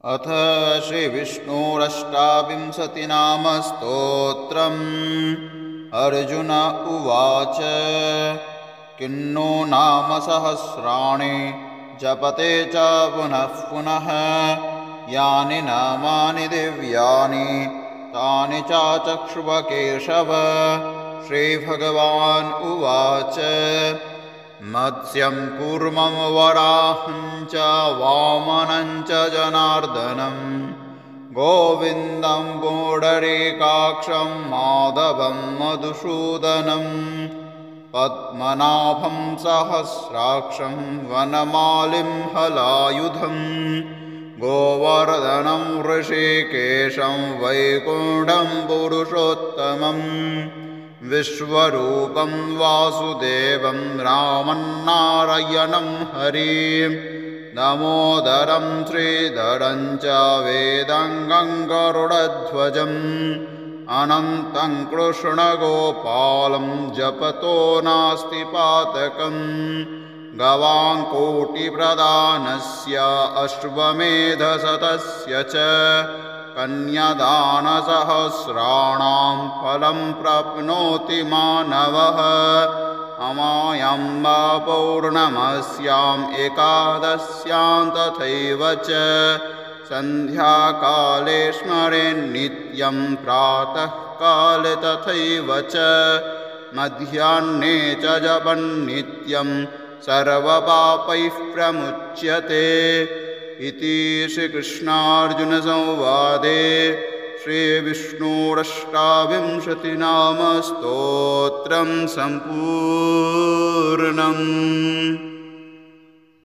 अथ श्रीविष्णुरष्टाविंशतिनामस्तोत्रम्। अर्जुन उवाच किन्नो नाम सहस्राणि जपते च पुनः पुनः यानि नामानि दिव्यानि तानि चाचक्षुव केशव। श्रीभगवान् उवाच मत्स्यं कूर्मं वराहं च वामनं च जनार्दनं गोविन्दं पुण्डरीकाक्षं माधवं मधुसूदनं पद्मनाभं सहस्राक्षं वनमालिं हलायुधं गोवर्धनं ऋषिकेशं वैकुण्ठं पुरुषोत्तमम् विश्वरूपं वासुदेवं रामन्नारायणं हरिं दामोदरं श्रीधरं च वेदाङ्गं गरुडध्वजम् अनन्तं कृष्णगोपालं जपतो नास्ति पातकम् गवाङ्कोटिप्रदानस्य अश्वमेधशतस्य च कन्यादानसहस्राणां फलं प्राप्नोति मानवः अमायां पौर्णमास्याम् एकादश्यां तथैव च सन्ध्याकाले स्मरेन्नित्यं प्रातःकाले तथैव च मध्याह्ने च जपन्नित्यं सर्वपापैः प्रमुच्यते। इति श्रीकृष्णार्जुनसंवादे श्रीविष्णोरष्टाविंशतिनामस्तोत्रं सम्पूर्णम्।